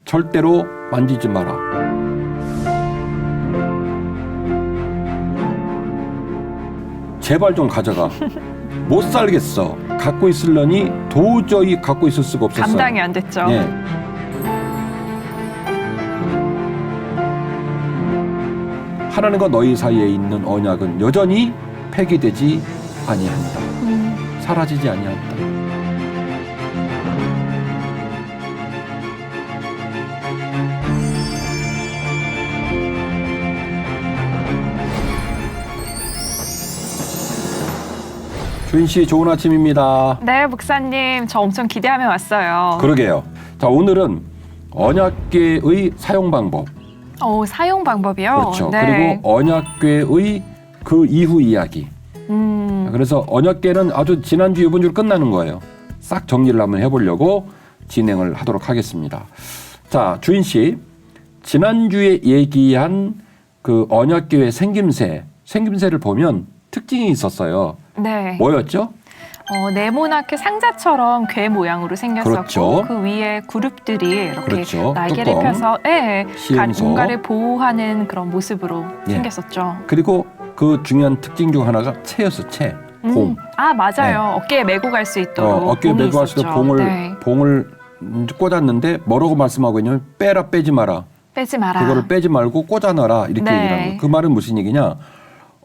절대로 만지지 마라. 제발 좀 가져가. 못 살겠어. 갖고 있으려니 도저히 갖고 있을 수가 없었어. 감당이 안 됐죠. 예. 하나님과 너희 사이에 있는 언약은 여전히 폐기되지 아니한다. 사라지지 아니한다. 주인 씨, 좋은 아침입니다. 네, 목사님, 저 엄청 기대하며 왔어요. 그러게요. 자, 오늘은 언약궤의 사용 방법. 사용 방법이요? 그렇죠. 네. 그리고 언약궤의 그 이후 이야기. 그래서 언약궤는 아주 지난주 이번 주로 끝나는 거예요. 싹 정리를 한번 해보려고 진행을 하도록 하겠습니다. 자, 주인 씨, 지난주에 얘기한 그 언약궤의 생김새를 보면 특징이 있었어요. 네. 뭐였죠? 네모나게 상자처럼 괴 모양으로 생겼었고 그렇죠. 그 위에 그룹들이 이렇게 그렇죠. 날개를 뚜껑, 펴서 시음소. 뭔가를 보호하는 그런 모습으로 예. 생겼었죠. 그리고 그 중요한 특징 중 하나가 채였어, 채. 봉. 아, 맞아요. 네. 어깨에 메고 갈 수 있도록 어깨에 봉이 메고 갈 수 있었죠. 있도록 봉을 꽂았는데 뭐라고 말씀하고 있냐면 빼라, 빼지 마라. 빼지 마라. 그거를 빼지 말고 꽂아 넣어라 이렇게 네. 얘기를 하는 거예요. 그 말은 무슨 얘기냐?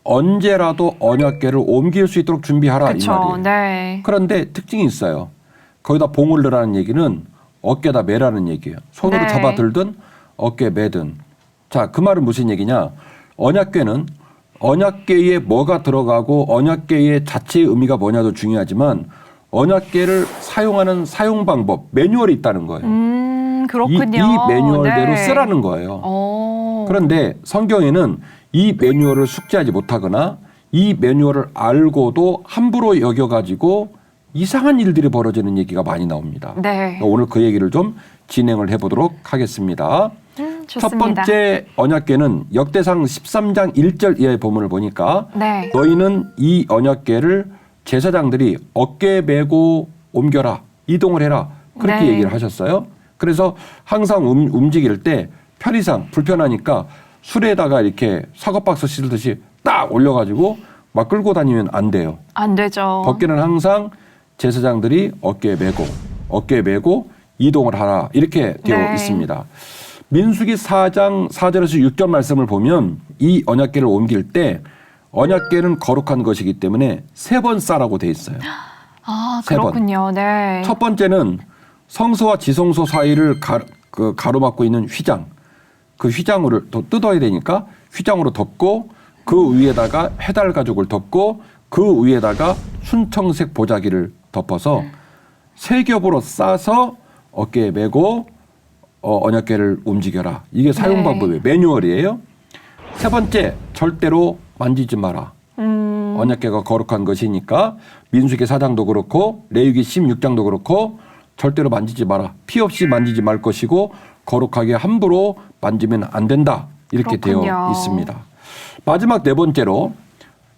언제라도 언약궤를 옮길 수 있도록 준비하라 이 그쵸. 말이에요. 네. 그런데 특징이 있어요. 거기다 봉을 넣으라는 얘기는 어깨에다 매라는 얘기예요. 손으로 네. 잡아 들든 어깨에 매든. 자, 그 말은 무슨 얘기냐? 언약궤는 언약궤에 뭐가 들어가고 언약궤의 자체의 의미가 뭐냐도 중요하지만 언약궤를 사용하는 사용 방법, 매뉴얼이 있다는 거예요. 그렇군요. 이 매뉴얼대로 네. 쓰라는 거예요. 오. 그런데 성경에는 이 매뉴얼을 숙지하지 못하거나 이 매뉴얼을 알고도 함부로 여겨가지고 이상한 일들이 벌어지는 얘기가 많이 나옵니다. 네. 오늘 그 얘기를 좀 진행을 해보도록 하겠습니다. 좋습니다. 첫 번째 언약궤는 역대상 13장 1절 이하의 본문을 보니까 네. 너희는 이 언약궤를 제사장들이 어깨에 메고 옮겨라, 이동을 해라 그렇게 네. 얘기를 하셨어요. 그래서 항상 움직일 때 편의상 불편하니까 술에다가 이렇게 사과박스 씻듯이 딱 올려가지고 막 끌고 다니면 안 돼요. 안 되죠. 법궤는 항상 제사장들이 어깨에 메고 이동을 하라 이렇게 되어 네. 있습니다. 민수기 4장 4절에서 6절 말씀을 보면 이 언약궤를 옮길 때 언약궤는 거룩한 것이기 때문에 3번 싸라고 돼 있어요. 아, 3번. 그렇군요. 네. 첫 번째는 성소와 지성소 사이를 가로막고 있는 휘장. 그 휘장으로 더 뜯어야 되니까 휘장으로 덮고 그 위에다가 해달 가죽을 덮고 그 위에다가 순청색 보자기를 덮어서 세 겹으로 싸서 어깨에 메고 언약궤를 움직여라. 이게 사용 네. 방법이에요. 매뉴얼이에요. 세 번째, 절대로 만지지 마라. 언약궤가 거룩한 것이니까 민수기 4장도 그렇고 레위기 16장도 그렇고 절대로 만지지 마라. 피 없이 만지지 말 것이고 거룩하게 함부로 만지면 안 된다. 이렇게 그렇군요. 되어 있습니다. 마지막 네 번째로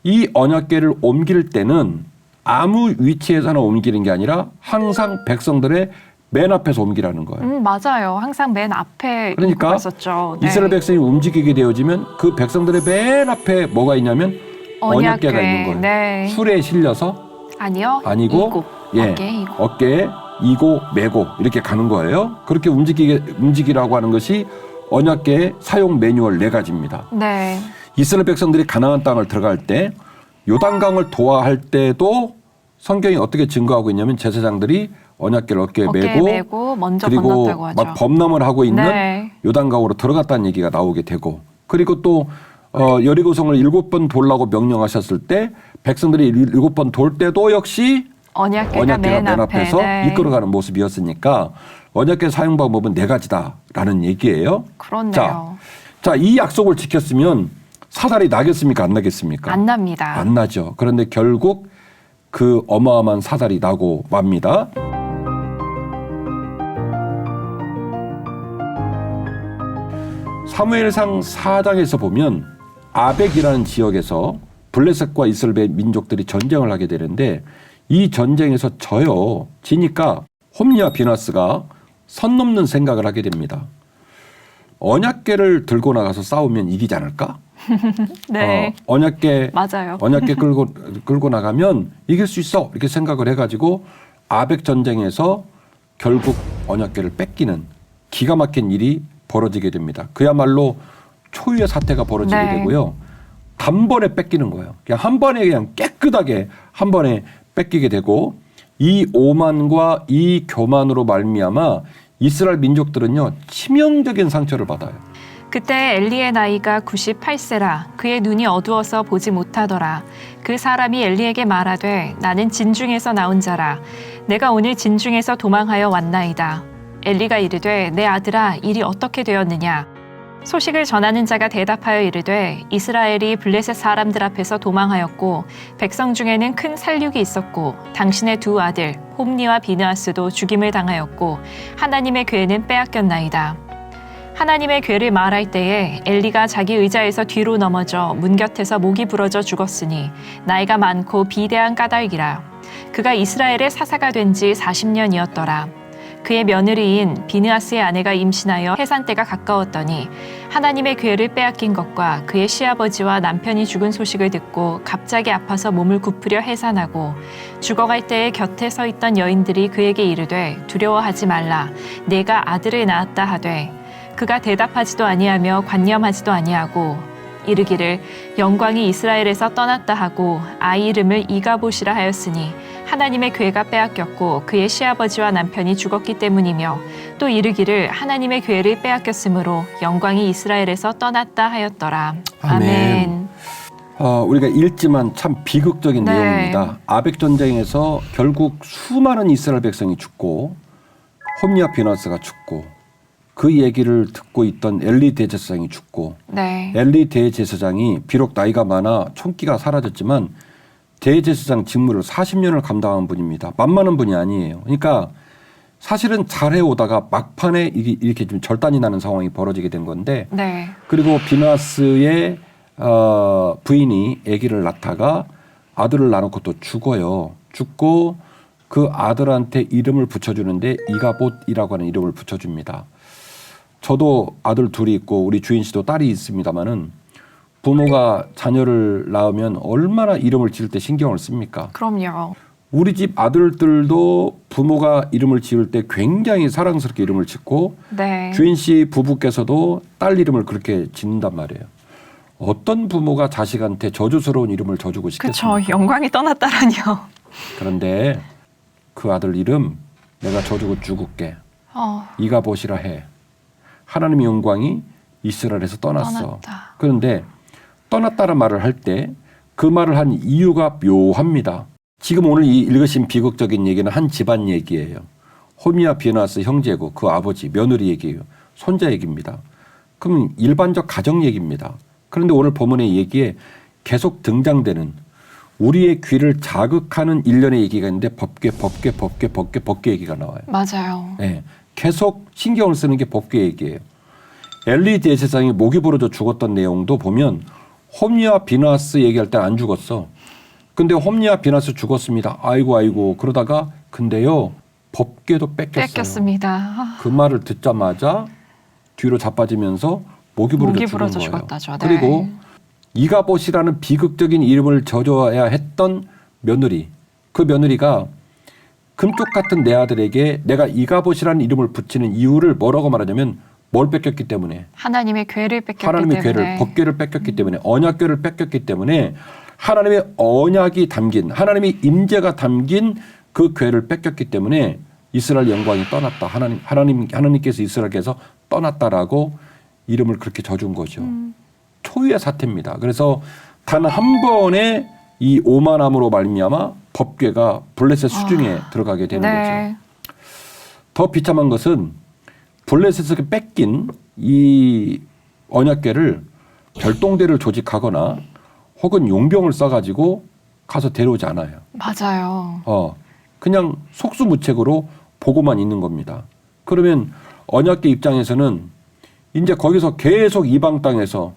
이 언약궤를 옮길 때는 아무 위치에서나 옮기는 게 아니라 항상 백성들의 맨 앞에서 옮기라는 거예요. 맞아요. 항상 맨 앞에 그러니까 있었죠. 네. 이스라엘 백성이 움직이게 되어지면 그 백성들의 맨 앞에 뭐가 있냐면 언약궤가 있는 거예요. 네. 술에 실려서 아니요. 아니고 이고. 예, 어깨에 이고 메고 이렇게 가는 거예요. 그렇게 움직이라고 하는 것이 언약궤의 사용 매뉴얼 4가지입니다. 네. 이스라엘 백성들이 가나안 땅을 들어갈 때 요단강을 도하할 때도 성경이 어떻게 증거하고 있냐면 제사장들이 언약궤를 어깨에 메고 먼저 그리고 건넜다고 하죠. 막 범람을 하고 있는 네. 요단강으로 들어갔다는 얘기가 나오게 되고 그리고 또 여리고성을 7번 돌라고 명령하셨을 때 백성들이 7번 돌 때도 역시 언약궤가 맨 앞에서 네. 이끌어가는 모습이었으니까 언약궤 사용 방법은 4가지다라는 얘기예요. 그렇네요. 자, 이 약속을 지켰으면 사달이 나겠습니까? 안 나겠습니까? 안 납니다. 안 나죠. 그런데 결국 그 어마어마한 사달이 나고 맙니다. 사무엘상 4장에서 보면 아벡이라는 지역에서 블레셋과 이스라엘 민족들이 전쟁을 하게 되는데 이 전쟁에서 져요. 지니까 홈리와 비나스가 선 넘는 생각을 하게 됩니다. 언약궤를 들고 나가서 싸우면 이기지 않을까? 네. 언약궤 맞아요. 언약궤 끌고 나가면 이길 수 있어 이렇게 생각을 해가지고 아벡 전쟁에서 결국 언약궤를 뺏기는 기가 막힌 일이 벌어지게 됩니다. 그야말로 초유의 사태가 벌어지게 네. 되고요. 단번에 뺏기는 거예요. 그냥 한 번에 그냥 깨끗하게 한 번에 뺏기게 되고 이 오만과 이 교만으로 말미암아 이스라엘 민족들은요 치명적인 상처를 받아요. 그때 엘리의 나이가 98세라 그의 눈이 어두워서 보지 못하더라. 그 사람이 엘리에게 말하되 나는 진중에서 나온 자라. 내가 오늘 진중에서 도망하여 왔나이다. 엘리가 이르되 내 아들아 일이 어떻게 되었느냐. 소식을 전하는 자가 대답하여 이르되 이스라엘이 블레셋 사람들 앞에서 도망하였고 백성 중에는 큰 살육이 있었고 당신의 두 아들 홈니와 비느하스도 죽임을 당하였고 하나님의 궤는 빼앗겼나이다. 하나님의 궤를 말할 때에 엘리가 자기 의자에서 뒤로 넘어져 문 곁에서 목이 부러져 죽었으니 나이가 많고 비대한 까닭이라. 그가 이스라엘의 사사가 된 지 40년이었더라. 그의 며느리인 비느하스의 아내가 임신하여 해산 때가 가까웠더니 하나님의 궤를 빼앗긴 것과 그의 시아버지와 남편이 죽은 소식을 듣고 갑자기 아파서 몸을 굽으려 해산하고 죽어갈 때에 곁에 서 있던 여인들이 그에게 이르되 두려워하지 말라. 내가 아들을 낳았다 하되 그가 대답하지도 아니하며 관념하지도 아니하고 이르기를 영광이 이스라엘에서 떠났다 하고 아이 이름을 이가봇이라 하였으니 하나님의 궤가 빼앗겼고 그의 시아버지와 남편이 죽었기 때문이며 또 이르기를 하나님의 궤를 빼앗겼으므로 영광이 이스라엘에서 떠났다 하였더라. 아멘. 우리가 읽지만 참 비극적인 네. 내용입니다. 아벡 전쟁에서 결국 수많은 이스라엘 백성이 죽고 홈니와 비느하스가 죽고 그 얘기를 듣고 있던 엘리 대제사장이 죽고 네. 엘리 대제사장이 비록 나이가 많아 총기가 사라졌지만 대제사장 직무를 40년을 감당한 분입니다. 만만한 분이 아니에요. 그러니까 사실은 잘해오다가 막판에 이렇게 좀 절단이 나는 상황이 벌어지게 된 건데 네. 그리고 비느하스의 부인이 아기를 낳다가 아들을 낳아놓고 또 죽어요. 죽고 그 아들한테 이름을 붙여주는데 이가봇이라고 하는 이름을 붙여줍니다. 저도 아들 둘이 있고 우리 주인 씨도 딸이 있습니다마는 부모가 자녀를 낳으면 얼마나 이름을 지을 때 신경을 씁니까? 그럼요. 우리 집 아들들도 부모가 이름을 지을 때 굉장히 사랑스럽게 이름을 짓고 네. 주인 씨 부부께서도 딸 이름을 그렇게 짓는단 말이에요. 어떤 부모가 자식한테 저주스러운 이름을 져주고 싶겠습니까? 그렇죠. 영광이 떠났다라뇨. 그런데 그 아들 이름 내가 져주고 죽을게. 이가봇이라 해. 하나님의 영광이 이스라엘에서 떠났어. 떠났다. 그런데 떠났다는 말을 할 때 그 말을 한 이유가 묘합니다. 지금 오늘 이 읽으신 비극적인 얘기는 한 집안 얘기예요. 홈니와 비느하스 형제고 그 아버지 며느리 얘기예요. 손자 얘기입니다. 그럼 일반적 가정 얘기입니다. 그런데 오늘 본문의 얘기에 계속 등장되는 우리의 귀를 자극하는 일련의 얘기가 있는데 법궤 얘기가 나와요. 맞아요. 네, 계속 신경을 쓰는 게 법궤 얘기예요. 엘리 대제사장이 목이 부러져 죽었던 내용도 보면 홈니와 비느하스 얘기할 때 안 죽었어. 근데 홈니와 비느하스 죽었습니다. 아이고 그러다가 근데요 법궤도 뺏겼어요. 뺏겼습니다. 그 말을 듣자마자 뒤로 자빠지면서 목이 부러져 죽은 거예요. 죽었다죠. 네. 그리고 이가봇이라는 비극적인 이름을 져줘야 했던 며느리, 그 며느리가 금쪽 같은 내 아들에게 내가 이가봇이라는 이름을 붙이는 이유를 뭐라고 말하냐면 뭘 뺏겼기 때문에 하나님의 궤를 뺏겼기 하나님의 때문에. 궤를 법궤를 뺏겼기 때문에 언약궤를 뺏겼기 때문에 하나님의 언약이 담긴 하나님의 임재가 담긴 그 궤를 뺏겼기 때문에 이스라엘 영광이 떠났다. 하나님께서 이스라엘께서 떠났다라고 이름을 그렇게 져준 거죠. 초유의 사태입니다. 그래서 단 한 번의 이 오만함으로 말미암아 법궤가 블레셋 수중에 들어가게 되는 네. 거죠. 더 비참한 것은 블레셋에서 뺏긴 이 언약궤를 별동대를 조직하거나 혹은 용병을 써가지고 가서 데려오지 않아요. 맞아요. 그냥 속수무책으로 보고만 있는 겁니다. 그러면 언약궤 입장에서는 이제 거기서 계속 이방 땅에서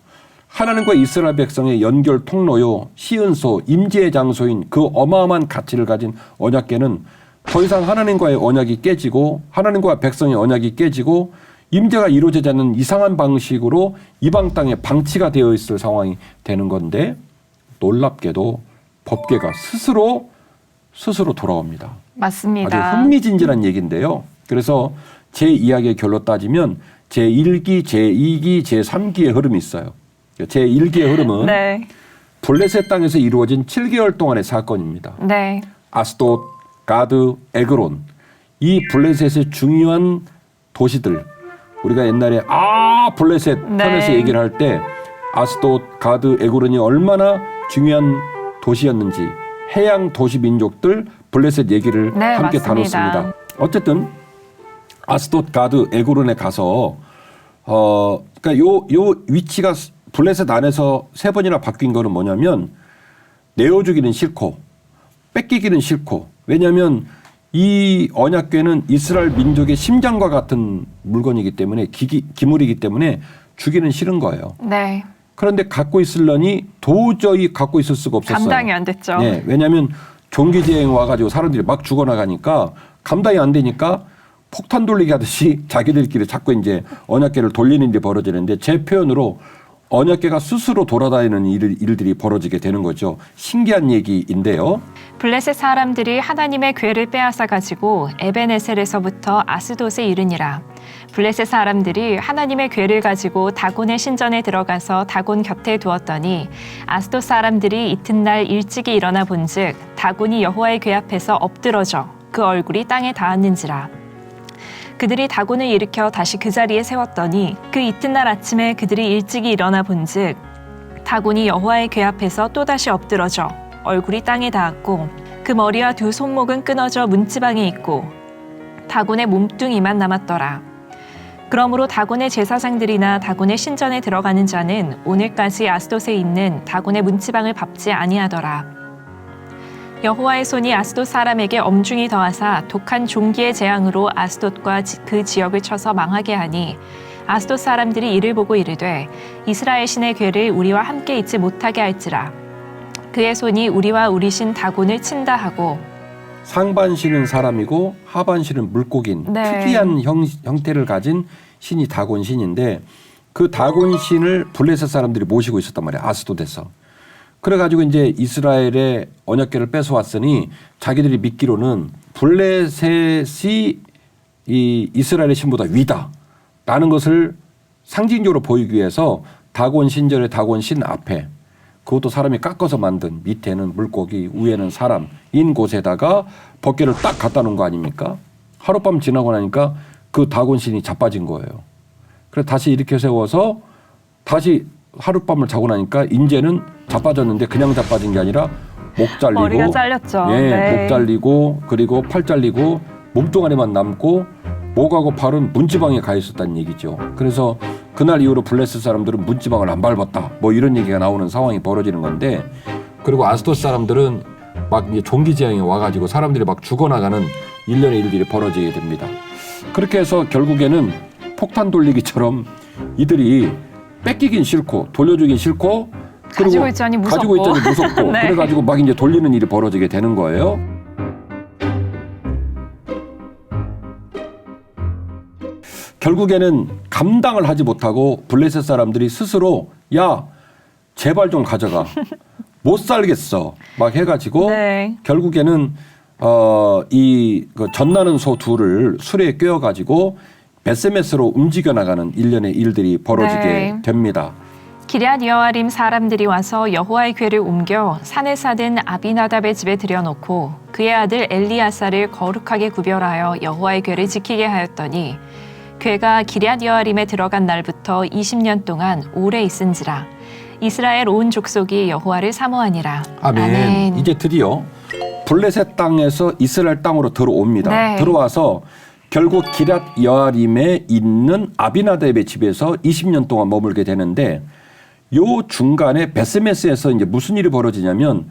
하나님과 이스라엘 백성의 연결 통로요, 시은소, 임재의 장소인 그 어마어마한 가치를 가진 언약궤는 더 이상 하나님과의 언약이 깨지고 하나님과 백성의 언약이 깨지고 임재가 이루어지지 않는 이상한 방식으로 이방 땅에 방치가 되어 있을 상황이 되는 건데 놀랍게도 법궤가 스스로 돌아옵니다. 맞습니다. 아주 흥미진진한 얘기인데요. 그래서 제 이야기의 결로 따지면 제1기, 제2기, 제3기의 흐름이 있어요. 제1기의 흐름은 네. 블레셋 땅에서 이루어진 7개월 동안의 사건입니다. 네. 아스돗, 가드, 에그론 이 블레셋의 중요한 도시들 우리가 옛날에 블레셋 편에서 네. 얘기를 할 때 아스돗, 가드, 에그론이 얼마나 중요한 도시였는지 해양 도시 민족들 블레셋 얘기를 네, 함께 맞습니다. 다뤘습니다. 어쨌든 아스돗, 가드, 에그론에 가서 그러니까 요 위치가 블레셋 안에서 3번이나 바뀐 거는 뭐냐면 내어주기는 싫고 뺏기기는 싫고 왜냐하면 이 언약궤는 이스라엘 민족의 심장과 같은 물건이기 때문에 기물이기 때문에 주기는 싫은 거예요. 네. 그런데 갖고 있으려니 도저히 갖고 있을 수가 없었어요. 감당이 안 됐죠. 네, 왜냐하면 종기지행 와가지고 사람들이 막 죽어나가니까 감당이 안 되니까 폭탄 돌리기 하듯이 자기들끼리 자꾸 이제 언약궤를 돌리는 일이 벌어지는데 제 표현으로 언약궤가 스스로 돌아다니는 일들이 벌어지게 되는 거죠. 신기한 얘기인데요. 블레셋 사람들이 하나님의 궤를 빼앗아 가지고 에벤에셀에서부터 아스돗에 이르니라. 블레셋 사람들이 하나님의 궤를 가지고 다곤의 신전에 들어가서 다곤 곁에 두었더니 아스돗 사람들이 이튿날 일찍이 일어나 본즉 다곤이 여호와의 궤 앞에서 엎드러져 그 얼굴이 땅에 닿았는지라. 그들이 다곤을 일으켜 다시 그 자리에 세웠더니 그 이튿날 아침에 그들이 일찍이 일어나 본즉 다곤이 여호와의 궤 앞에서 또다시 엎드러져 얼굴이 땅에 닿았고 그 머리와 두 손목은 끊어져 문지방에 있고 다곤의 몸뚱이만 남았더라. 그러므로 다곤의 제사장들이나 다곤의 신전에 들어가는 자는 오늘까지 아스돗에 있는 다곤의 문지방을 밟지 아니하더라. 여호와의 손이 아스돗 사람에게 엄중히 더하사 독한 종기의 재앙으로 아스돗과 그 지역을 쳐서 망하게 하니 아스돗 사람들이 이를 보고 이르되 이스라엘 신의 궤를 우리와 함께 있지 못하게 할지라. 그의 손이 우리와 우리 신 다곤을 친다 하고 상반신은 사람이고 하반신은 물고기인 네. 특이한 형태를 가진 신이 다곤 신인데 그 다곤 신을 블레셋 사람들이 모시고 있었단 말이에요. 아스돗에서. 그래가지고 이제 이스라엘의 언약궤를 뺏어왔으니 자기들이 믿기로는 블레셋이 이 이스라엘의 신보다 위다라는 것을 상징적으로 보이기 위해서 다곤 신전의 다곤 신 앞에 그것도 사람이 깎아서 만든 밑에는 물고기 위에는 사람인 곳에다가 법궤를 딱 갖다 놓은 거 아닙니까? 하룻밤 지나고 나니까 그 다곤 신이 자빠진 거예요. 그래서 다시 이렇게 세워서 다시 하룻밤을 자고 나니까 이제는 자빠졌는데 그냥 자빠진 게 아니라 목 잘리고 머리가 잘렸죠. 예, 네. 목 잘리고 그리고 팔 잘리고 몸뚱아리만 남고 목하고 팔은 문지방에 가 있었다는 얘기죠. 그래서 그날 이후로 블레셋 사람들은 문지방을 안 밟았다. 뭐 이런 얘기가 나오는 상황이 벌어지는 건데 그리고 아스돗 사람들은 막 이제 종기지향에 와가지고 사람들이 막 죽어나가는 일련의 일들이 벌어지게 됩니다. 그렇게 해서 결국에는 폭탄 돌리기처럼 이들이 뺏기긴 싫고 돌려주긴 싫고 그리고 가지고 있자니 무섭고, 가지고 있자니 무섭고 네. 그래가지고 막 이제 돌리는 일이 벌어지게 되는 거예요. 결국에는 감당을 하지 못하고 블레셋 사람들이 스스로 야 제발 좀 가져가 못 살겠어 막 해가지고 네. 결국에는 그 전나는 소 둘을 수레에 꿰어가지고 베세메스로 움직여 나가는 일련의 일들이 벌어지게 네. 됩니다. 기럇 여아림 사람들이 와서 여호와의 궤를 옮겨 산에 사는 아비나답의 집에 들여놓고 그의 아들 엘리아사를 거룩하게 구별하여 여호와의 궤를 지키게 하였더니 궤가 기럇 여아림에 들어간 날부터 20년 동안 오래 있은지라. 이스라엘 온 족속이 여호와를 사모하니라. 아멘. 이제 드디어 블레셋 땅에서 이스라엘 땅으로 들어옵니다. 네. 들어와서 결국 기럇 여아림에 있는 아비나답의 집에서 20년 동안 머물게 되는데 요 중간에 베스메스에서 이제 무슨 일이 벌어지냐면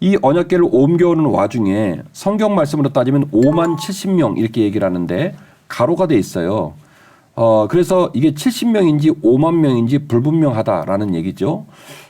이 언약궤를 옮겨오는 와중에 성경 말씀으로 따지면 5만 70명 이렇게 얘기를 하는데 가로가 돼 있어요. 그래서 이게 70명인지 5만 명인지 불분명하다라는 얘기죠.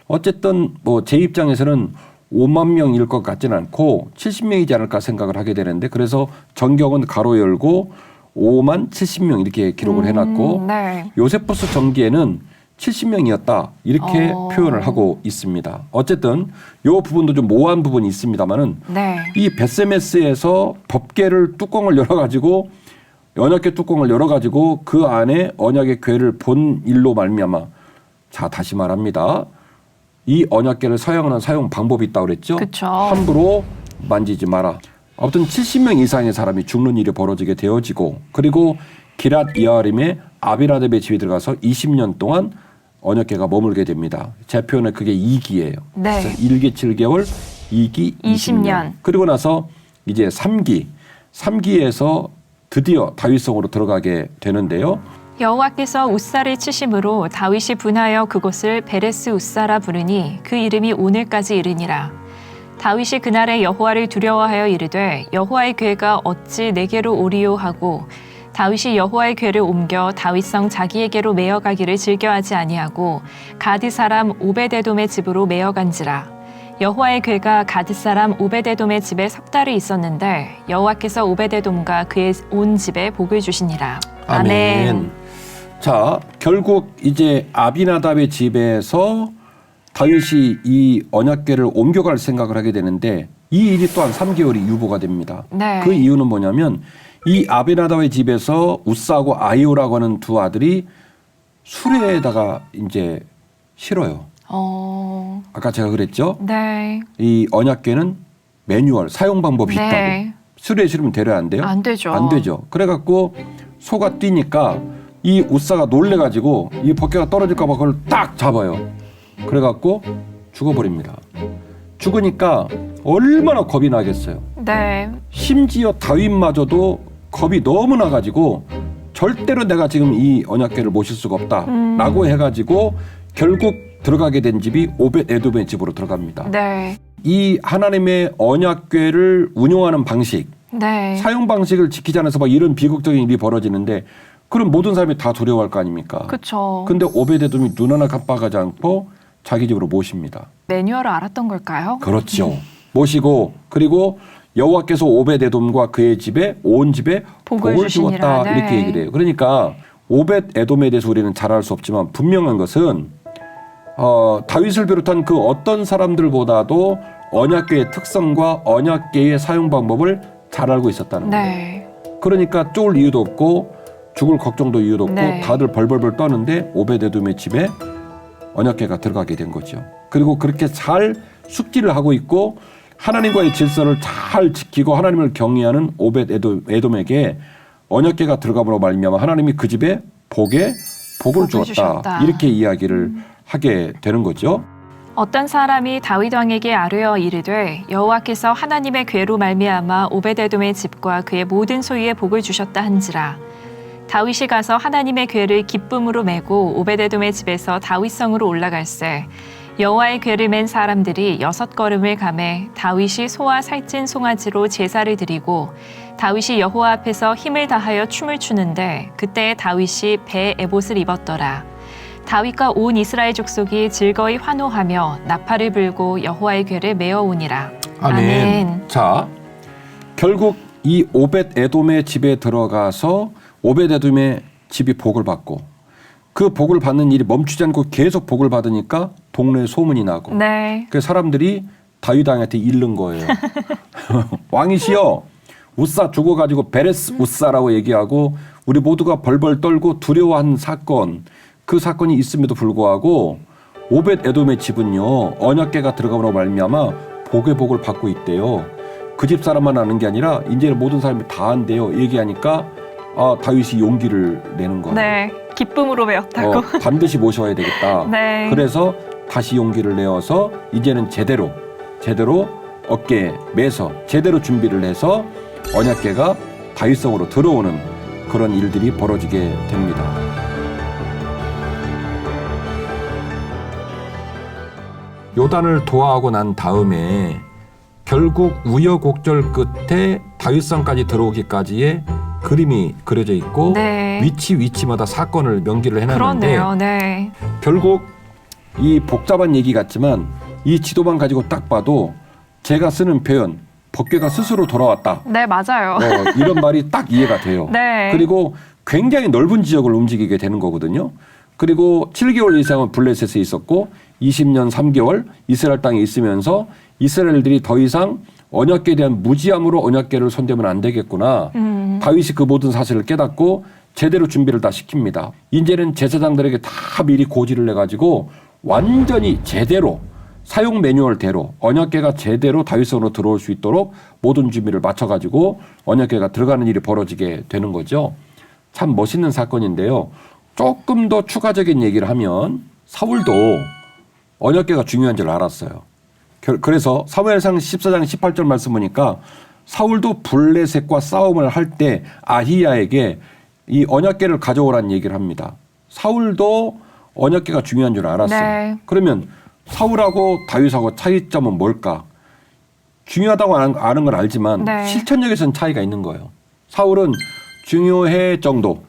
어쨌든 뭐 제 입장에서는 5만 명일 것 같지는 않고 70명이지 않을까 생각을 하게 되는데 그래서 정경은 가로 열고 5만 70명 이렇게 기록을 해놨고 네. 요세푸스 정기에는 70명이었다 이렇게 표현을 하고 있습니다. 어쨌든 이 부분도 좀 모호한 부분이 있습니다만은 네. 이 벳세메스에서 법궤를 뚜껑을 열어가지고 언약궤 뚜껑을 열어가지고 그 안에 언약의 궤를 본 일로 말미암아 자 다시 말합니다. 이 언약궤를 사용하는 사용 방법이 있다고 그랬죠. 그쵸. 함부로 만지지 마라. 아무튼 70명 이상의 사람이 죽는 일이 벌어지게 되어지고 그리고 기랏 이아림의 아비나답의 집에 들어가서 20년 동안 언약궤가 머물게 됩니다. 제 표현은 그게 2기예요. 네. 1기 7개월, 2기 20년. 그리고 나서 이제 3기에서 드디어 다윗성으로 들어가게 되는데요. 여호와께서 웃사를 치심으로 다윗이 분하여 그곳을 베레스 웃사라 부르니 그 이름이 오늘까지 이르니라. 다윗이 그날에 여호와를 두려워하여 이르되 여호와의 궤가 어찌 내게로 오리요 하고 다윗이 여호와의 궤를 옮겨 다윗성 자기에게로 메어가기를 즐겨하지 아니하고 가드 사람 오베데돔의 집으로 메어간지라. 여호와의 궤가 가드 사람 오베데돔의 집에 석 달이 있었는데 여호와께서 오베데돔과 그의 온 집에 복을 주시니라. 아멘. 자, 결국 이제 아비나답의 집에서 다윗이 이 언약궤를 옮겨갈 생각을 하게 되는데 이 일이 또한 3개월이 유보가 됩니다. 네. 그 이유는 뭐냐면 이 아비나답의 집에서 웃사하고 아이오라고 하는 두 아들이 수레에다가 이제 실어요. 아까 제가 그랬죠? 네. 이 언약궤는 매뉴얼 사용 방법이 네. 있다고. 수레에 실으면 되려 안 돼요? 안 되죠. 안 되죠. 그래갖고 소가 뛰니까 이 웃사가 놀래가지고 이 법궤가 떨어질까봐 그걸 딱 잡아요. 그래갖고 죽어버립니다. 죽으니까 얼마나 겁이 나겠어요. 네. 심지어 다윗마저도 겁이 너무 나가지고 절대로 내가 지금 이 언약궤를 모실 수가 없다라고 해가지고 결국 들어가게 된 집이 오벳 에돔의 집으로 들어갑니다. 네. 이 하나님의 언약궤를 운용하는 방식, 네. 사용 방식을 지키지 않아서 막 이런 비극적인 일이 벌어지는데 그럼 모든 사람이 다 두려워할 거 아닙니까? 그렇죠. 근데 오벳 에돔이 눈 하나 깜빡하지 않고 자기 집으로 모십니다. 매뉴얼을 알았던 걸까요? 그렇죠. 모시고 그리고 여호와께서 오벳 에돔과 그의 집에 온 집에 복을 주었다 네. 이렇게 얘기를 해요. 그러니까 오벳 에돔에 대해서 우리는 잘 알 수 없지만 분명한 것은 다윗을 비롯한 그 어떤 사람들보다도 언약궤의 특성과 언약궤의 사용 방법을 잘 알고 있었다는 거예요. 네. 그러니까 쫄 이유도 없고 죽을 걱정도 이유도 없고 네. 다들 벌벌벌 떠는데 오벳 에돔의 집에 언약궤가 들어가게 된 거죠. 그리고 그렇게 잘 숙지를 하고 있고 하나님과의 질서를 잘 지키고 하나님을 경외하는 오벳 에돔에게 언약궤가 들어감으로 말미암아 하나님이 그 집에 복을 주었다. 이렇게 이야기를 하게 되는 거죠. 어떤 사람이 다윗 왕에게 아뢰어 이르되 여호와께서 하나님의 궤로 말미암아 오베데돔의 집과 그의 모든 소유에 복을 주셨다 한지라. 다윗이 가서 하나님의 궤를 기쁨으로 메고 오베데돔의 집에서 다윗성으로 올라갈새 여호와의 궤를 맨 사람들이 6걸음을 가매 다윗이 소와 살찐 송아지로 제사를 드리고 다윗이 여호와 앞에서 힘을 다하여 춤을 추는데 그때 다윗이 배 에봇을 입었더라. 다윗과 온 이스라엘 족속이 즐거이 환호하며 나팔을 불고 여호와의 궤를 메어오니라. 아멘. 자, 결국 이 오벳 에돔의 집에 들어가서 오벳 에돔의 집이 복을 받고 그 복을 받는 일이 멈추지 않고 계속 복을 받으니까 동네에 소문이 나고 네. 그 사람들이 다윗 왕한테 잃는 거예요. 왕이시여 웃사 죽어가지고 베레스 웃사라고 얘기하고 우리 모두가 벌벌 떨고 두려워한 사건 그 사건이 있음에도 불구하고 오벳 에돔의 집은요 언약궤가 들어가므로 말미암아 복의 복을 받고 있대요. 그 집 사람만 아는 게 아니라 이제는 모든 사람이 다 한대요. 얘기하니까 다윗이 용기를 내는 거예요. 네. 기쁨으로 메었다고. 반드시 모셔야 되겠다. 네. 그래서 다시 용기를 내어서 이제는 제대로 어깨에 매서 제대로 준비를 해서 언약궤가 다윗성으로 들어오는 그런 일들이 벌어지게 됩니다. 요단을 도하하고 난 다음에 결국 우여곡절 끝에 다윗성까지 들어오기까지의 그림이 그려져 있고 네. 위치마다 사건을 명기를 해놨는데 그렇네요. 네. 결국 이 복잡한 얘기 같지만 이 지도만 가지고 딱 봐도 제가 쓰는 표현 법궤가 스스로 돌아왔다. 네, 맞아요. 이런 말이 딱 이해가 돼요. 네. 그리고 굉장히 넓은 지역을 움직이게 되는 거거든요. 그리고 7개월 이상은 블레셋에 있었고 20년 3개월 이스라엘 땅에 있으면서 이스라엘들이 더 이상 언약궤에 대한 무지함으로 언약궤를 손대면 안 되겠구나. 다윗이 그 모든 사실을 깨닫고 제대로 준비를 다 시킵니다. 이제는 제사장들에게 다 미리 고지를 해가지고 완전히 제대로 사용 매뉴얼대로 언약궤가 제대로 다윗 성으로 들어올 수 있도록 모든 준비를 맞춰가지고 언약궤가 들어가는 일이 벌어지게 되는 거죠. 참 멋있는 사건인데요. 조금 더 추가적인 얘기를 하면 사울도 언약궤가 중요한 줄 알았어요. 그래서 사무엘상 14장 18절 말씀 보니까 사울도 블레셋과 싸움을 할 때 아히야에게 이 언약궤를 가져오라는 얘기를 합니다. 사울도 언약궤가 중요한 줄 알았어요. 네. 그러면 사울하고 다윗하고 차이점은 뭘까? 중요하다고 아는 건 알지만 네. 실천력에서는 차이가 있는 거예요. 사울은 중요해 정도,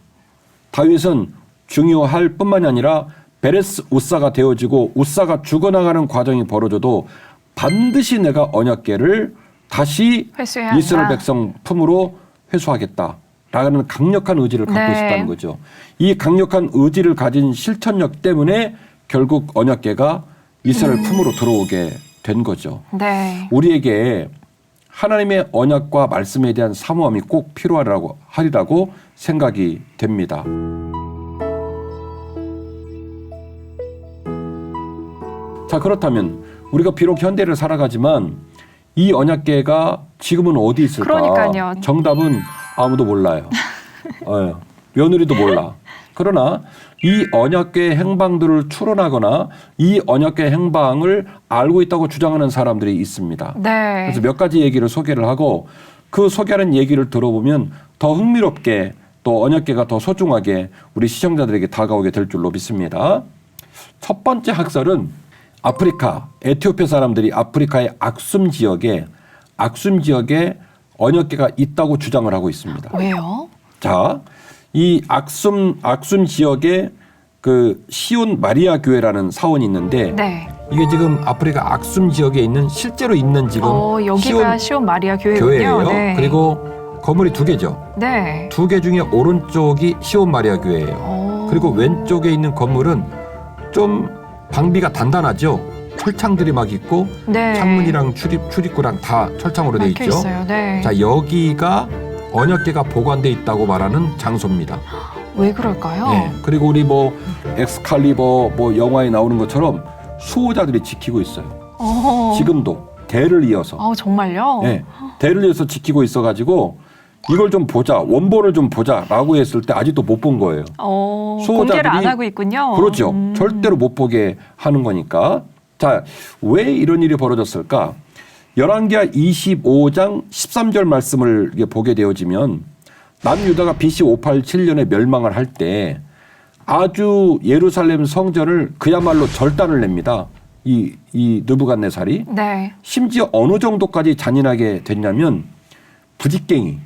다윗은 중요할 뿐만이 아니라 베레스 우사가 되어지고 우사가 죽어나가는 과정이 벌어져도 반드시 내가 언약궤를 다시 회수해야 이스라엘 한다. 백성 품으로 회수하겠다라는 강력한 의지를 갖고 네. 있었다는 거죠. 이 강력한 의지를 가진 실천력 때문에 결국 언약궤가 이스라엘 품으로 들어오게 된 거죠. 네. 우리에게 하나님의 언약과 말씀에 대한 사모함이 꼭 필요하리라고 생각이 됩니다. 자, 그렇다면 우리가 비록 현대를 살아가지만 이 언약궤가 지금은 어디 있을까? 그러니까요. 정답은 아무도 몰라요. 며느리도 몰라. 그러나 이 언약궤의 행방들을 추론하거나 이 언약궤의 행방을 알고 있다고 주장하는 사람들이 있습니다. 네. 그래서 몇 가지 얘기를 소개를 하고 그 소개하는 얘기를 들어보면 더 흥미롭게 또 언약궤가 더 소중하게 우리 시청자들에게 다가오게 될 줄로 믿습니다. 첫 번째 학설은 아프리카, 에티오피아 사람들이 아프리카의 악숨 지역에 언약궤가 있다고 주장을 하고 있습니다. 왜요? 자, 이 악숨 지역에 그 시온 마리아 교회라는 사원이 있는데 네. 이게 지금 아프리카 악숨 지역에 있는 실제로 있는 지금 여기가 시온 마리아 교회군요. 교회예요. 네. 그리고 건물이 두 개죠. 네. 두 개 중에 오른쪽이 시온 마리아 교회예요. 그리고 왼쪽에 있는 건물은 좀 방비가 단단하죠. 철창들이 막 있고 네. 창문이랑 출입구랑 다 철창으로 돼 막혀 있죠. 있어요. 네. 자, 여기가 언약궤가 보관돼 있다고 말하는 장소입니다. 왜 그럴까요? 네. 그리고 우리 뭐 엑스칼리버 뭐 영화에 나오는 것처럼 수호자들이 지키고 있어요. 지금도 대를 이어서. 정말요? 네. 대를 이어서 지키고 있어가지고 이걸 좀 보자, 원본을 좀 보자라고 했을 때 아직도 못 본 거예요. 공개를 안 하고 있군요. 그렇죠. 절대로 못 보게 하는 거니까. 자, 왜 이런 일이 벌어졌을까? 열왕기하 25장 13절 말씀을 보게 되어지면 남유다가 BC 587년에 멸망을 할 때 아주 예루살렘 성전을 그야말로 절단을 냅니다. 이 느부갓네살이. 네. 심지어 어느 정도까지 잔인하게 됐냐면 부직갱이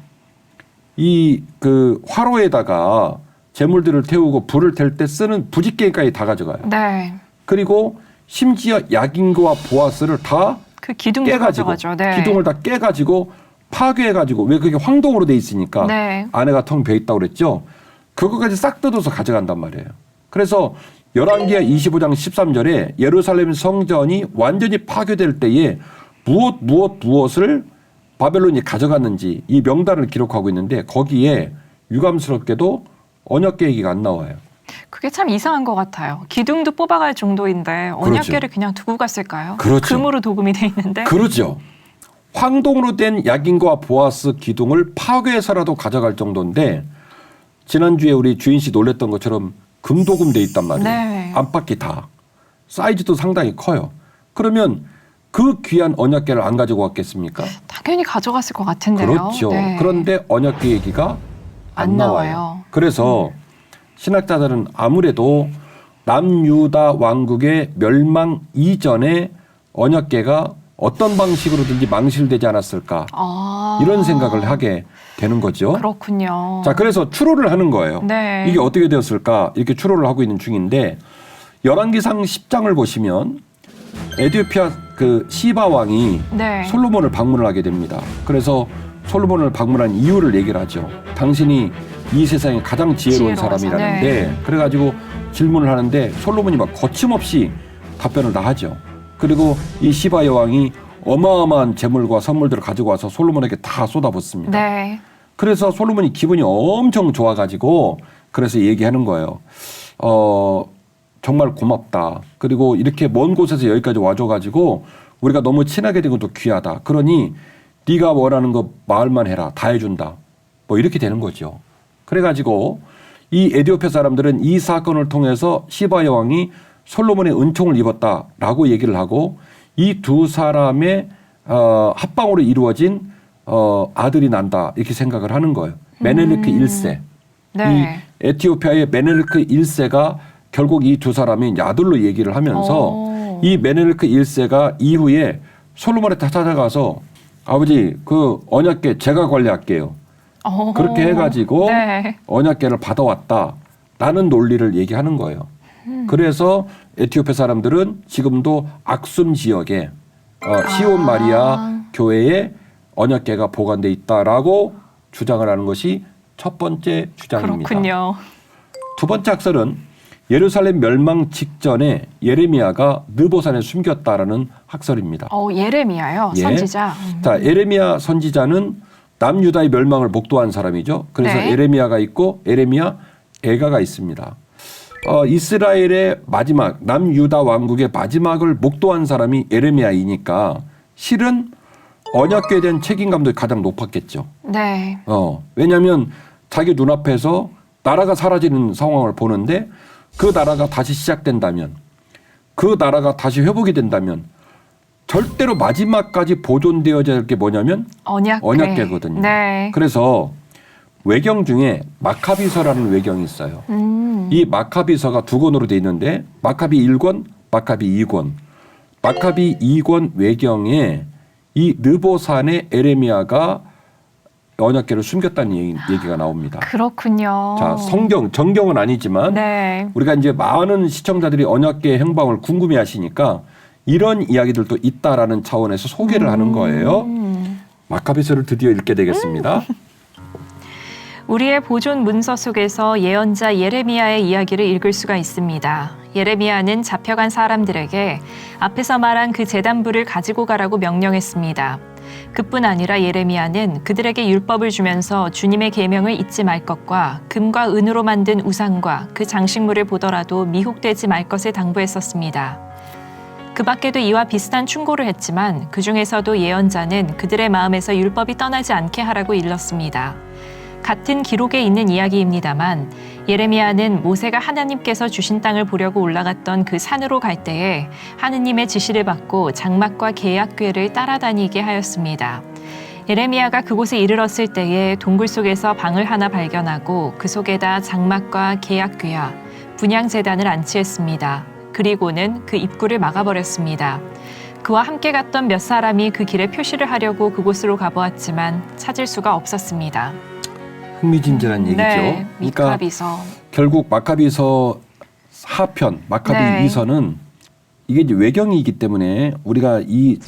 이 그 화로에다가 재물들을 태우고 불을 뗄 때 쓰는 부직갱이까지 다 가져가요. 네. 그리고 심지어 야긴과 보아스를 다 그 기둥도 깨가지고 가져가죠. 네. 기둥을 다 깨가지고 파괴해가지고 왜 그게 황동으로 돼 있으니까 네. 안에가 텅 비어 있다고 그랬죠. 그거까지 싹 뜯어서 가져간단 말이에요. 그래서 열왕기하 25장 13절에 예루살렘 성전이 완전히 파괴될 때에 무엇을 바벨론이 가져갔는지 이 명단을 기록하고 있는데 거기에 유감스럽게도 언약궤 얘기가 안 나와요. 그게 참 이상한 것 같아요. 기둥도 뽑아갈 정도인데 언약궤를 그냥 두고 갔을까요? 그렇죠. 금으로 도금이 돼 있는데. 그러죠. 황동으로 된 야긴과 보아스 기둥을 파괴해서라도 가져갈 정도인데 지난주에 우리 주인 씨 놀랬던 것처럼 금도금 돼 있단 말이에요. 네. 안팎이 다. 사이즈도 상당히 커요. 그러면 그 귀한 언약궤를 안 가지고 왔겠습니까? 당연히 가져갔을 것 같은데요. 그렇죠. 네. 그런데 언약궤 얘기가 안 안 나와요. 나와요. 그래서 신학자들은 아무래도 남유다 왕국의 멸망 이전에 언약궤가 어떤 방식으로든지 망실되지 않았을까 이런 생각을 하게 되는 거죠. 그렇군요. 자, 그래서 추론을 하는 거예요. 네. 이게 어떻게 되었을까 이렇게 추론을 하고 있는 중인데 열왕기상 10장을 보시면 에티오피아 그 시바 왕이 네. 솔로몬을 방문을 하게 됩니다. 그래서 솔로몬을 방문한 이유를 얘기를 하죠. 당신이 이 세상에 가장 지혜로운 지혜로워서, 사람이라는데 네. 그래가지고 질문을 하는데 솔로몬이 막 거침없이 답변을 다 하죠. 그리고 이 시바 여왕이 어마어마한 재물과 선물들을 가지고 와서 솔로몬에게 다 쏟아붓습니다. 네. 그래서 솔로몬이 기분이 엄청 좋아가지고 그래서 얘기하는 거예요. 정말 고맙다. 그리고 이렇게 먼 곳에서 여기까지 와줘가지고 우리가 너무 친하게 된 것도 귀하다. 그러니 네가 원하는 거 말만 해라. 다 해준다. 뭐 이렇게 되는 거죠. 그래가지고 이 에티오피아 사람들은 이 사건을 통해서 시바 여왕이 솔로몬의 은총을 입었다라고 얘기를 하고 이 두 사람의 합방으로 이루어진 아들이 난다 이렇게 생각을 하는 거예요. 메넬리크 1세. 네. 이 에티오피아의 메넬리크 1세가 결국 이 두 사람이 아들로 얘기를 하면서 이 메넬리크 1세가 이후에 솔로몬한테 찾아가서 아버지 그 언약궤 제가 관리할게요. 그렇게 해가지고 네. 언약궤를 받아왔다라는 논리를 얘기하는 거예요. 그래서 에티오피아 사람들은 지금도 악숨 지역에 시온 마리아 교회에 언약궤가 보관돼 있다라고 주장을 하는 것이 첫 번째 주장입니다. 그렇군요. 두 번째 학설은 예루살렘 멸망 직전에 예레미야가 느보산에 숨겼다라는 학설입니다. 예레미야요. 예. 선지자. 자, 예레미야 선지자는 남유다의 멸망을 목도한 사람이죠. 그래서 네. 예레미야가 있고 예레미야 애가가 있습니다. 이스라엘의 마지막 남유다 왕국의 마지막을 목도한 사람이 예레미야이니까 실은 언약궤에 대한 책임감도 가장 높았겠죠. 네. 왜냐하면 자기 눈앞에서 나라가 사라지는 상황을 보는데 그 나라가 다시 시작된다면 그 나라가 다시 회복이 된다면 절대로 마지막까지 보존되어야 할 게 뭐냐면 언약궤거든요. 네. 그래서 외경 중에 마카비서라는 외경이 있어요. 이 마카비서가 두 권으로 돼 있는데 마카비 1권, 마카비 2권. 마카비 2권 외경에 이 느보산의 에레미야가 언약궤를 숨겼다는 얘기가 나옵니다. 그렇군요. 자, 정경은 아니지만 네. 우리가 이제 많은 시청자들이 언약궤 행방을 궁금해 하시니까 이런 이야기들도 있다라는 차원에서 소개를 하는 거예요. 마카비서를 드디어 읽게 되겠습니다. 우리의 보존 문서 속에서 예언자 예레미야의 이야기를 읽을 수가 있습니다. 예레미야는 잡혀간 사람들에게 앞에서 말한 그 제단불을 가지고 가라고 명령했습니다. 그뿐 아니라 예레미야는 그들에게 율법을 주면서 주님의 계명을 잊지 말 것과 금과 은으로 만든 우상과 그 장식물을 보더라도 미혹되지 말 것을 당부했었습니다. 그 밖에도 이와 비슷한 충고를 했지만 그 중에서도 예언자는 그들의 마음에서 율법이 떠나지 않게 하라고 일렀습니다. 같은 기록에 있는 이야기입니다만 예레미야는 모세가 하나님께서 주신 땅을 보려고 올라갔던 그 산으로 갈 때에 하느님의 지시를 받고 장막과 계약궤를 따라다니게 하였습니다. 예레미야가 그곳에 이르렀을 때에 동굴 속에서 방을 하나 발견하고 그 속에다 장막과 계약궤와 분향제단을 안치했습니다. 그리고는 그 입구를 막아버렸습니다. 그와 함께 갔던 몇 사람이 그 길에 표시를 하려고 그곳으로 가보았지만 찾을 수가 없었습니다. 흥미진진한 얘기죠. 네, 그러니까 미카비서. 결국 마카비서 하편, 마카비 네. 2서는 이게 이제 외경이기 때문에 우리가 이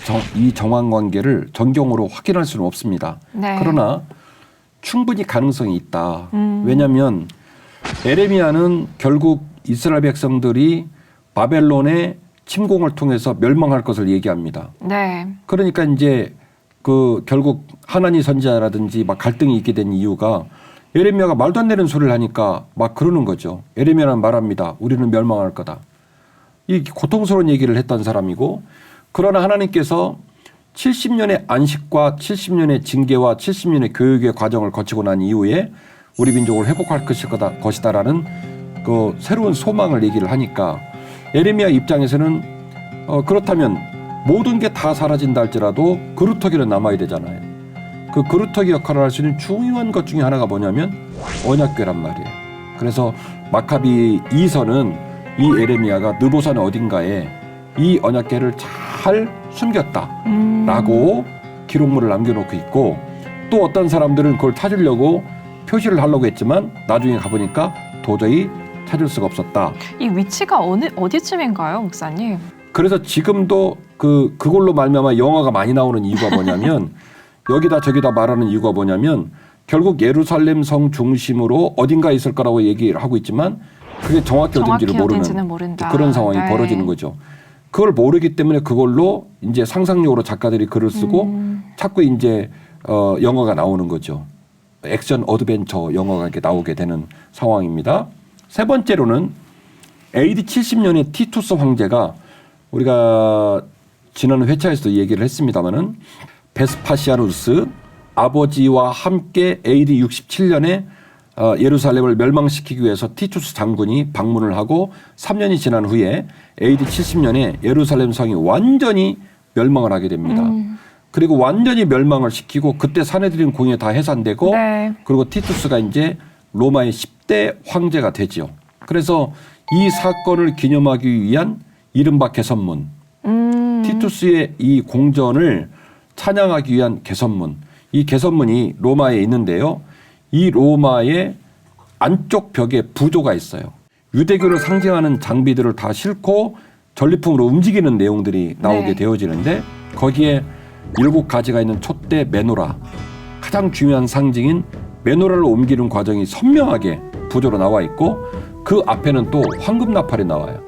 정황 관계를 전경으로 확인할 수는 없습니다. 네. 그러나 충분히 가능성이 있다. 왜냐하면 에레미야는 결국 이스라엘 백성들이 바벨론의 침공을 통해서 멸망할 것을 얘기합니다. 네. 그러니까 이제 그 결국 하나니 선지자라든지 막 갈등이 있게 된 이유가 에레미야가 말도 안 되는 소리를 하니까 막 그러는 거죠. 에레미야는 말합니다. 우리는 멸망할 거다. 이 고통스러운 얘기를 했던 사람이고 그러나 하나님께서 70년의 안식과 70년의 징계와 70년의 교육의 과정을 거치고 난 이후에 우리 민족을 회복할 것이다라는 그 새로운 소망을 얘기를 하니까 에레미야 입장에서는 그렇다면 모든 게 다 사라진다 할지라도 그루터기는 남아야 되잖아요. 그 그루터기 역할을 할 수 있는 중요한 것 중에 하나가 뭐냐면 언약궤란 말이에요. 그래서 마카비 2서는 이 에레미야가 느보산 어딘가에 이 언약궤를 잘 숨겼다라고 기록물을 남겨놓고 있고 또 어떤 사람들은 그걸 찾으려고 표시를 하려고 했지만 나중에 가보니까 도저히 찾을 수가 없었다. 이 위치가 어디쯤인가요, 목사님? 그래서 지금도 그걸로 말미암아 영화가 많이 나오는 이유가 뭐냐면 여기다 저기다 말하는 이유가 뭐냐면 결국 예루살렘 성 중심으로 어딘가 있을 거라고 얘기를 하고 있지만 그게 정확히 어딘지는 모른다. 그런 상황이 네. 벌어지는 거죠. 그걸 모르기 때문에 그걸로 이제 상상력으로 작가들이 글을 쓰고 자꾸 이제 영화가 나오는 거죠. 액션 어드벤처 영화가 이렇게 나오게 되는 상황입니다. 세 번째로는 AD 70년에 티투스 황제가 우리가 지난 회차에서도 얘기를 했습니다마는 베스파시아누스 아버지와 함께 AD 67년에 예루살렘을 멸망시키기 위해서 티투스 장군이 방문을 하고 3년이 지난 후에 AD 70년에 예루살렘 성이 완전히 멸망을 하게 됩니다. 그리고 완전히 멸망을 시키고 그때 사내들인 공예 다 해산되고 네. 그리고 티투스가 이제 로마의 10대 황제가 되지요. 그래서 이 사건을 기념하기 위한 이른바 개선문, 티투스의 이 공전을 찬양하기 위한 개선문, 이 개선문이 로마에 있는데요. 이 로마의 안쪽 벽에 부조가 있어요. 유대교를 상징하는 장비들을 다 싣고 전리품으로 움직이는 내용들이 나오게 네. 되어지는데 거기에 7가지가 있는 촛대 메노라, 가장 중요한 상징인 메노라를 옮기는 과정이 선명하게 부조로 나와 있고 그 앞에는 또 황금 나팔이 나와요.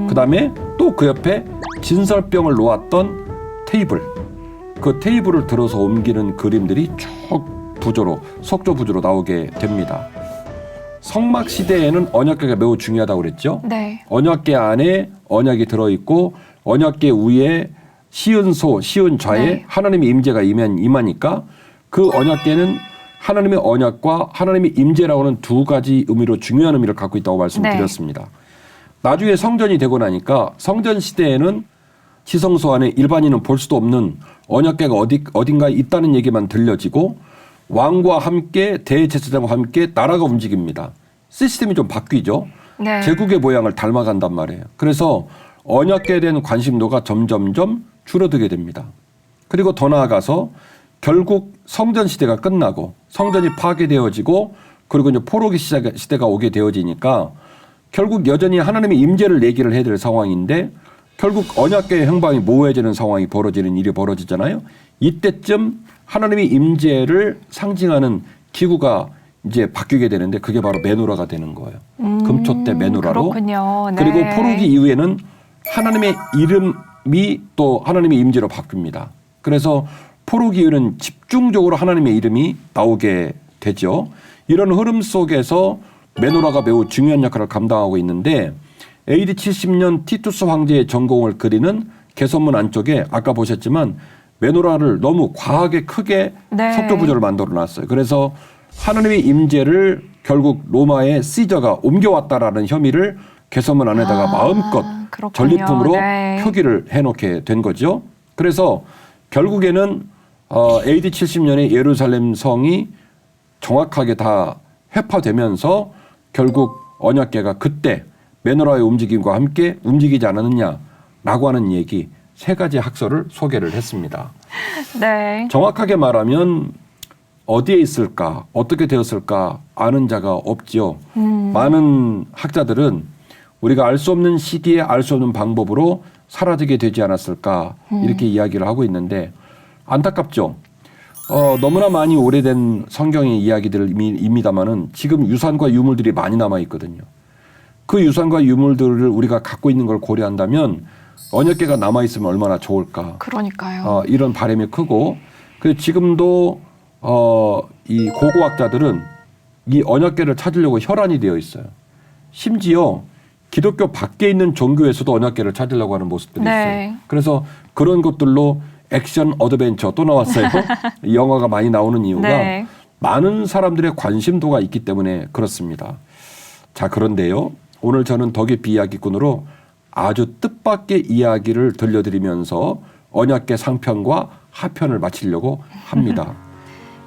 그다음에 또 그 옆에 진설병을 놓았던 테이블, 그 테이블을 들어서 옮기는 그림들이 쭉 부조로 석조 부조로 나오게 됩니다. 성막 시대에는 언약궤가 매우 중요하다고 그랬죠. 네. 언약궤 안에 언약이 들어있고 언약궤 위에 시은소, 시은좌에 네. 하나님의 임재가 임하니까 그 언약궤는 하나님의 언약과 하나님의 임재라고 하는 두 가지 의미로 중요한 의미를 갖고 있다고 말씀드렸습니다. 나중에 성전이 되고 나니까 성전 시대에는 지성소 안에 일반인은 볼 수도 없는 언약궤가 어딘가에 있다는 얘기만 들려지고 왕과 함께 대제사장과 함께 나라가 움직입니다. 시스템이 좀 바뀌죠. 네. 제국의 모양을 닮아간단 말이에요. 그래서 언약궤에 대한 관심도가 점점점 줄어들게 됩니다. 그리고 더 나아가서 결국 성전 시대가 끝나고 성전이 파괴되어지고 그리고 이제 포로기 시대가 오게 되어지니까 결국 여전히 하나님의 임재를 얘기를 해야 될 상황인데 결국 언약궤의 행방이 모호해지는 상황이 벌어지는 일이 벌어지잖아요. 이때쯤 하나님의 임재를 상징하는 기구가 이제 바뀌게 되는데 그게 바로 메노라가 되는 거예요. 금촛대 메노라로. 그렇군요. 네. 그리고 포로기 이후에는 하나님의 이름이 또 하나님의 임재로 바뀝니다. 그래서 포로기 이후에는 집중적으로 하나님의 이름이 나오게 되죠. 이런 흐름 속에서 메노라가 매우 중요한 역할을 감당하고 있는데 AD 70년 티투스 황제의 전공을 그리는 개선문 안쪽에 아까 보셨지만 메노라를 너무 과하게 크게 네. 석조 부조를 만들어 놨어요. 그래서 하나님의 임재를 결국 로마의 시저가 옮겨왔다라는 혐의를 개선문 안에다가 마음껏 그렇군요. 전리품으로 네. 표기를 해놓게 된 거죠. 그래서 결국에는 AD 70년에 예루살렘 성이 정확하게 다 회파되면서 결국 언약궤가 그때 메노라의 움직임과 함께 움직이지 않았느냐라고 하는 얘기 3가지 학설을 소개를 했습니다. 네. 정확하게 말하면 어디에 있을까, 어떻게 되었을까 아는 자가 없지요. 많은 학자들은 우리가 알 수 없는 시기에 알 수 없는 방법으로 사라지게 되지 않았을까 이렇게 이야기를 하고 있는데 안타깝죠. 너무나 많이 오래된 성경의 이야기들입니다마는 지금 유산과 유물들이 많이 남아 있거든요. 그 유산과 유물들을 우리가 갖고 있는 걸 고려한다면 언약궤가 남아 있으면 얼마나 좋을까. 그러니까요. 이런 바람이 크고 그래서 지금도 이 고고학자들은 이 언약궤를 찾으려고 혈안이 되어 있어요. 심지어 기독교 밖에 있는 종교에서도 언약궤를 찾으려고 하는 모습들이 네. 있어요. 그래서 그런 것들로 액션 어드벤처 또 나왔어요. 영화가 많이 나오는 이유가 네. 많은 사람들의 관심도가 있기 때문에 그렇습니다. 자, 그런데요. 오늘 저는 더 깊이 이야기꾼으로 아주 뜻밖의 이야기를 들려드리면서 언약궤 상편과 하편을 마치려고 합니다.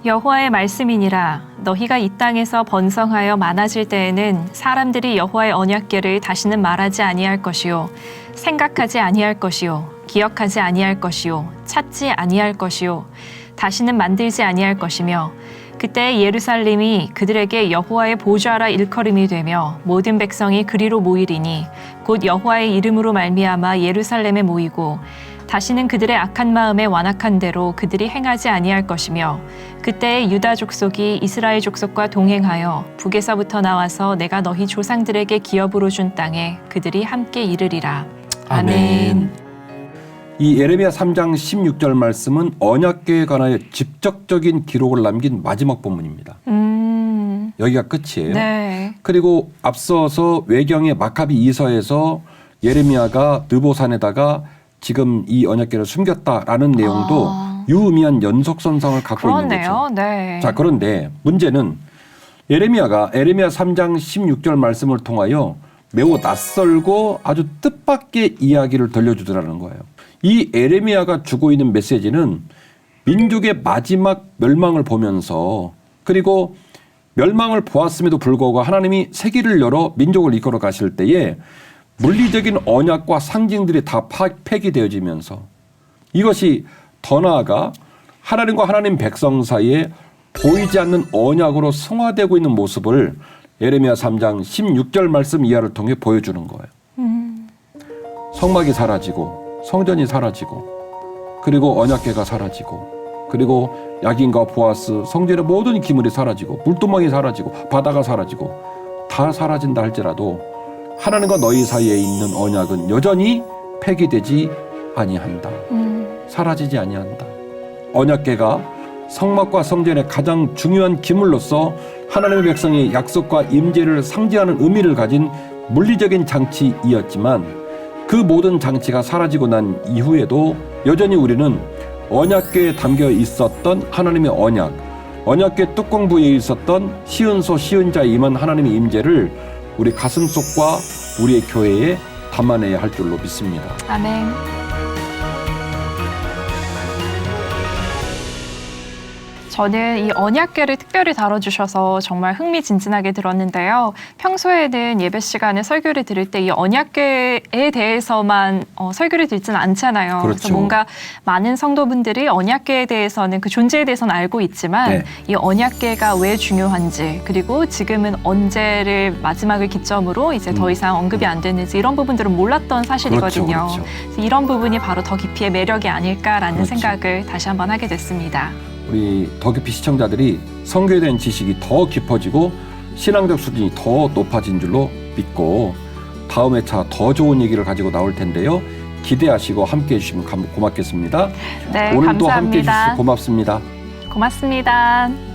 여호와의 말씀이니라 너희가 이 땅에서 번성하여 많아질 때에는 사람들이 여호와의 언약궤를 다시는 말하지 아니할 것이요 생각하지 아니할 것이요 기억하지 아니할 것이요 찾지 아니할 것이요 다시는 만들지 아니할 것이며 그때 예루살렘이 그들에게 여호와의 보좌라 일컬음이 되며 모든 백성이 그리로 모이리니 곧 여호와의 이름으로 말미암아 예루살렘에 모이고 다시는 그들의 악한 마음에 완악한 대로 그들이 행하지 아니할 것이며 그때에 유다 족속이 이스라엘 족속과 동행하여 북에서부터 나와서 내가 너희 조상들에게 기업으로 준 땅에 그들이 함께 이르리라. 아멘. 이 예레미야 3장 16절 말씀은 언약궤에 관하여 직접적인 기록을 남긴 마지막 본문입니다. 여기가 끝이에요. 네. 그리고 앞서서 외경의 마카비 2서에서 예레미야가 느보산에다가 지금 이 언약궤를 숨겼다라는 내용도 유의미한 연속선상을 갖고 있는 거죠. 네. 자, 그런데 문제는 예레미야가 예레미야 3장 16절 말씀을 통하여 매우 낯설고 아주 뜻밖의 이야기를 들려주더라는 거예요. 이 예레미야가 주고 있는 메시지는 민족의 마지막 멸망을 보면서 그리고 멸망을 보았음에도 불구하고 하나님이 세계를 열어 민족을 이끌어 가실 때에 물리적인 언약과 상징들이 다 폐기되어지면서 이것이 더 나아가 하나님과 하나님 백성 사이에 보이지 않는 언약으로 승화되고 있는 모습을 예레미야 3장 16절 말씀 이하를 통해 보여주는 거예요. 성막이 사라지고 성전이 사라지고 그리고 언약궤가 사라지고 그리고 야긴과 보아스 성전의 모든 기물이 사라지고 물두멍이 사라지고 바다가 사라지고 다 사라진다 할지라도 하나님과 너희 사이에 있는 언약은 여전히 폐기되지 아니한다. 사라지지 아니한다. 언약궤가 성막과 성전의 가장 중요한 기물로서 하나님의 백성의 약속과 임재를 상징하는 의미를 가진 물리적인 장치이었지만 그 모든 장치가 사라지고 난 이후에도 여전히 우리는 언약궤에 담겨 있었던 하나님의 언약궤 뚜껑부에 있었던 시은소 시은자에 임한 하나님의 임재를 우리 가슴속과 우리의 교회에 담아내야 할 줄로 믿습니다. 아멘. 저는 이 언약궤를 특별히 다뤄주셔서 정말 흥미진진하게 들었는데요. 평소에는 예배 시간에 설교를 들을 때 이 언약궤에 대해서만 설교를 듣지는 않잖아요. 그렇죠. 그래서 뭔가 많은 성도분들이 언약궤에 대해서는 그 존재에 대해서는 알고 있지만 네. 이 언약궤가 왜 중요한지 그리고 지금은 언제를 마지막을 기점으로 이제 더 이상 언급이 안 되는지 이런 부분들은 몰랐던 사실이거든요. 그렇죠. 그래서 이런 부분이 바로 더 깊이의 매력이 아닐까라는 그렇죠. 생각을 다시 한번 하게 됐습니다. 우리 더 깊이 시청자들이 성경에 대한 지식이 더 깊어지고 신앙적 수준이 더 높아진 줄로 믿고 다음 회차 더 좋은 얘기를 가지고 나올 텐데요. 기대하시고 함께해 주시면 고맙겠습니다. 네, 오늘도 함께해 감사합니다. 주셔서 고맙습니다. 고맙습니다.